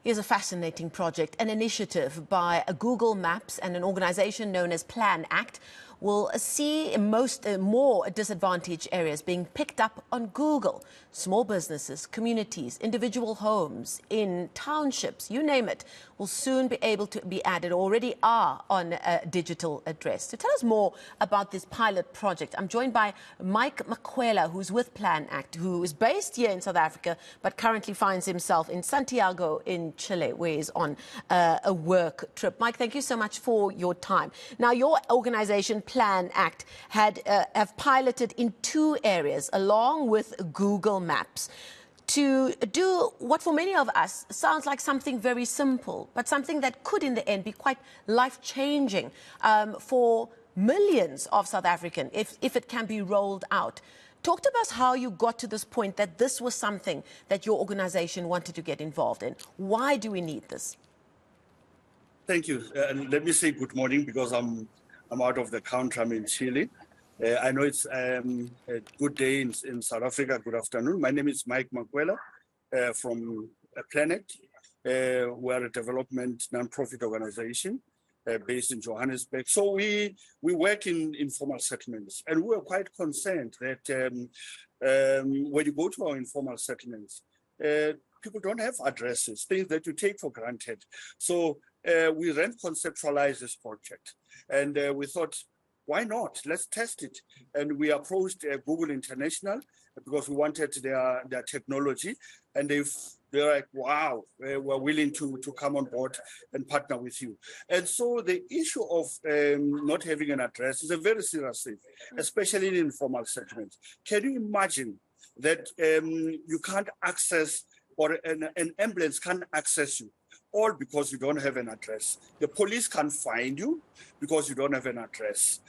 Here's a fascinating project. An initiative by Google Maps and an organization known as Planact will see more disadvantaged areas being picked up on Google. Small businesses, communities, individual homes in townships, you name it, will soon be able to be added, already are on a digital address. To tell us more about this pilot project, I'm joined by Makwela, who's with Planact, who is based here in South Africa, but currently finds himself in Santiago in Chile, where he's on a work trip. Mike, thank you so much for your time. Now, your organization, Planact, have piloted in 2 areas along with Google Maps to do what for many of us sounds like something very simple, but something that could in the end be quite life-changing for millions of South Africans if it can be rolled out. Talk to us how you got to this point that this was something that your organization wanted to get involved in. Why do we need this? Thank you. And let me say good morning because I'm out of the country. I'm in Chile. I know it's a good day in South Africa. Good afternoon. My name is Mike Makwela from Planact. We're a development non-profit organization based in Johannesburg. So we work in informal settlements, and we are quite concerned that when you go to our informal settlements, people don't have addresses, things that you take for granted. So we then conceptualized this project, and we thought, why not? Let's test it. And we approached Google International because we wanted their technology, and they're like, wow, we're willing to come on board and partner with you. And so the issue of not having an address is a very serious thing, especially in informal settlements. Can you imagine that you can't access, or an ambulance can't access you, all because you don't have an address? The police can't find you because you don't have an address.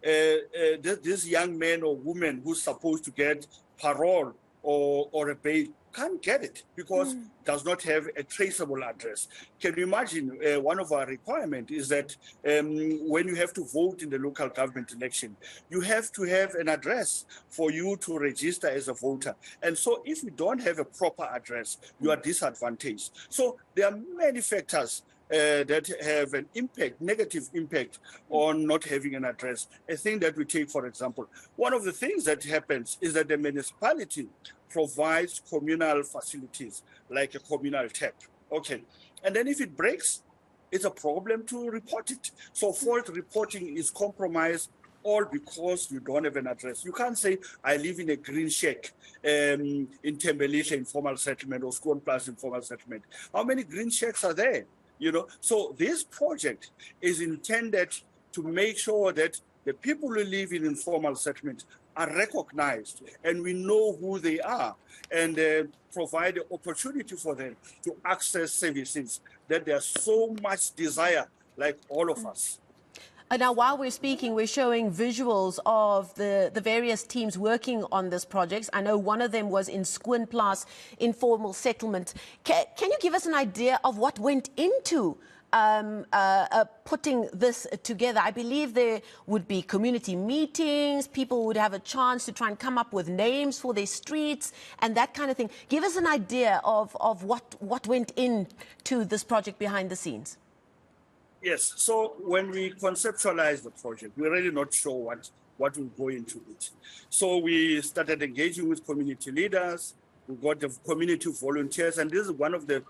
This young man or woman who's supposed to get parole or a bail can't get it because does not have a traceable address. Can you imagine one of our requirements is that when you have to vote in the local government election, you have to have an address for you to register as a voter. And so if you don't have a proper address, you are disadvantaged. So there are many factors that have an impact, negative impact on not having an address. A thing that we take, for example, one of the things that happens is that the municipality provides communal facilities like a communal tap. Okay. And then if it breaks, it's a problem to report it. So fault reporting is compromised all because you don't have an address. You can't say, I live in a green shack in Tembelihle informal settlement or School Plus informal settlement. How many green shacks are there? You know, so this project is intended to make sure that the people who live in informal settlement are recognized and we know who they are, and provide the opportunity for them to access services that there's so much desire, like all of us. Now, while we're speaking, we're showing visuals of the various teams working on this project. I know one of them was in School Plus informal settlement. Can you give us an idea of what went into putting this together? I believe there would be community meetings, people would have a chance to try and come up with names for their streets and that kind of thing. Give us an idea of what went into this project behind the scenes. Yes, so when we conceptualized the project, we're really not sure what will go into it. So we started engaging with community leaders, we got the community volunteers, and this is one of the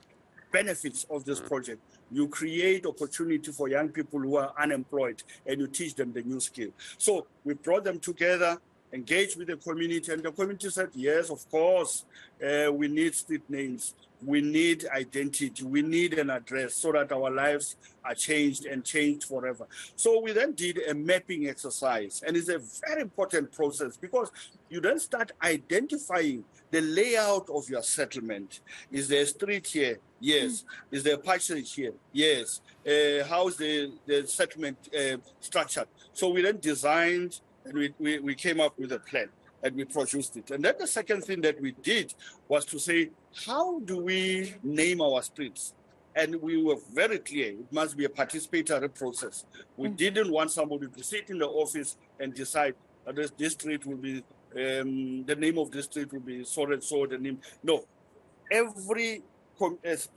benefits of this project. You create opportunity for young people who are unemployed and you teach them the new skill. So we brought them together, engaged with the community, and the community said, yes, of course, we need street names. We need identity. We need an address so that our lives are changed and changed forever. So we then did a mapping exercise, and it's a very important process because you then start identifying the layout of your settlement. Is there a street here? Yes. Is there a passage here? Yes. How's the settlement structured? So we then designed, and we came up with a plan, and we produced it. And then the second thing that we did was to say, how do we name our streets? And we were very clear, it must be a participatory process. We didn't want somebody to sit in the office and decide that this street will be, the name of this street will be so and so, the name. No, every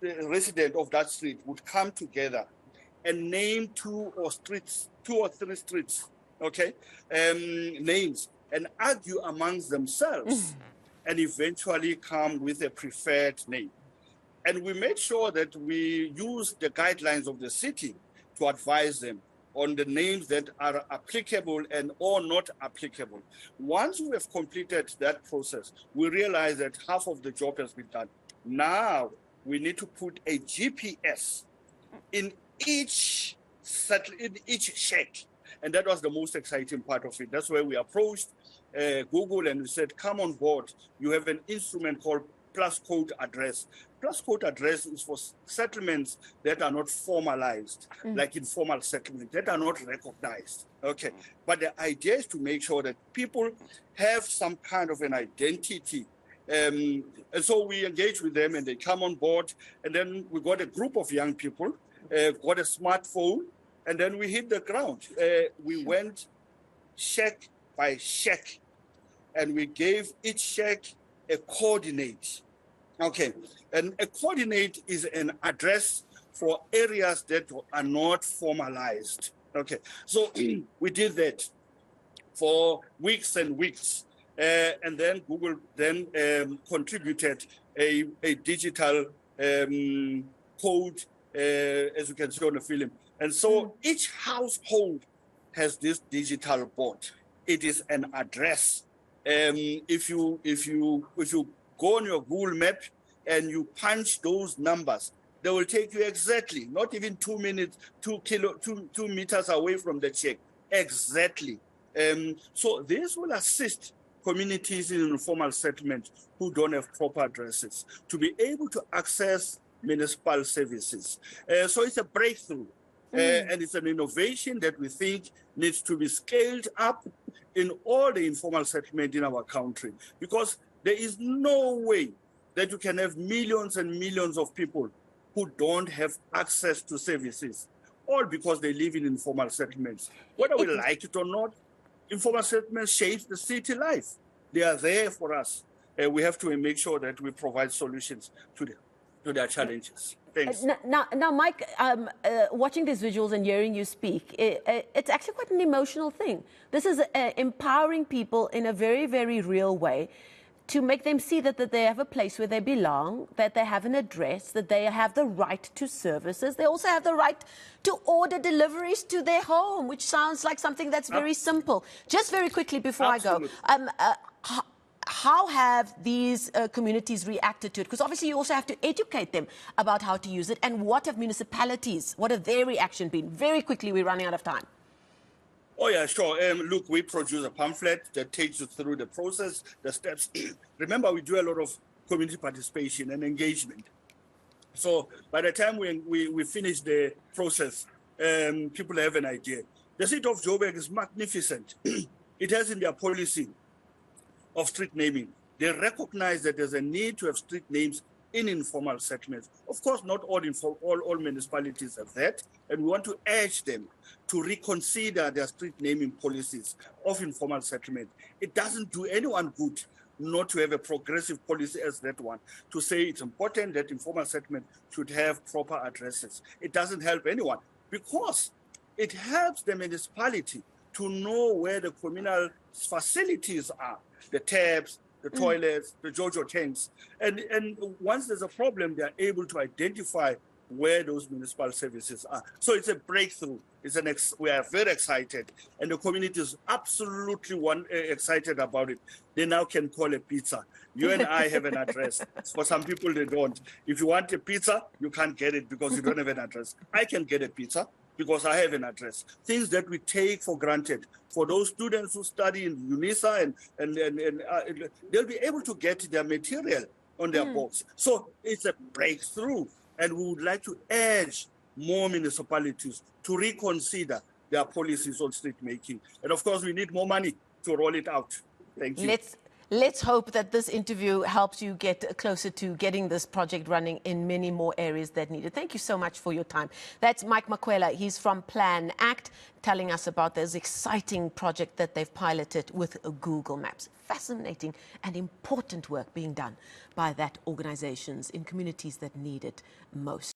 resident of that street would come together and name two or three streets, okay, names, and argue amongst themselves and eventually come with a preferred name. And we made sure that we use the guidelines of the city to advise them on the names that are applicable and or not applicable. Once we have completed that process, we realize that half of the job has been done. Now we need to put a GPS in each shack. And that was the most exciting part of it. That's where we approached Google and we said, come on board. You have an instrument called plus code address. Plus code address is for settlements that are not formalized, like informal settlements, that are not recognized. Okay. But the idea is to make sure that people have some kind of an identity. And so we engage with them and they come on board. And then we got a group of young people, got a smartphone, and then we hit the ground. We went shack by shack, and we gave each shack a coordinate. Okay, and a coordinate is an address for areas that are not formalized. Okay, so we did that for weeks and weeks. And then Google then contributed a digital code, as you can see on the film. And so each household has this digital board. It is an address. If you go on your Google map and you punch those numbers, they will take you exactly, not even 2 minutes, 2 meters away from the check. Exactly. So this will assist communities in informal settlement who don't have proper addresses to be able to access municipal services. So it's a breakthrough. And it's an innovation that we think needs to be scaled up in all the informal settlement in our country, because there is no way that you can have millions and millions of people who don't have access to services, all because they live in informal settlements. Whether we like it or not, informal settlements shape the city life. They are there for us. We have to make sure that we provide solutions to their challenges. Thanks. Now, Mike, watching these visuals and hearing you speak, it's actually quite an emotional thing. This is empowering people in a very, very real way to make them see that they have a place where they belong, that they have an address, that they have the right to services. They also have the right to order deliveries to their home, which sounds like something that's very simple. Just very quickly before I go, how have these communities reacted to it? Because obviously you also have to educate them about how to use it. And what have municipalities, what have their reaction been? Very quickly, we're running out of time. Oh, yeah, sure. Look, we produce a pamphlet that takes you through the process, the steps. Remember, we do a lot of community participation and engagement. So by the time we finish the process, people have an idea. The city of Joburg is magnificent. It has in their policy of street naming. They recognize that there's a need to have street names in informal settlements. Of course, not all municipalities have that, and we want to urge them to reconsider their street naming policies of informal settlement. It doesn't do anyone good not to have a progressive policy as that one, to say it's important that informal settlement should have proper addresses. It doesn't help anyone, because it helps the municipality to know where the communal facilities are, the taps, the toilets, the JoJo tanks. And once there's a problem, they're able to identify where those municipal services are. So it's a breakthrough. We are very excited. And the community is absolutely excited about it. They now can call a pizza. You and I have an address. For some people, they don't. If you want a pizza, you can't get it because you don't have an address. I can get a pizza because I have an address. Things that we take for granted. For those students who study in UNISA, and they'll be able to get their material on their box. So it's a breakthrough. And we would like to urge more municipalities to reconsider their policies on street making. And of course, we need more money to roll it out. Thank you. Let's hope that this interview helps you get closer to getting this project running in many more areas that need it. Thank you so much for your time. That's Mike Makwela. He's from PlanAct, telling us about this exciting project that they've piloted with Google Maps. Fascinating and important work being done by that organizations in communities that need it most.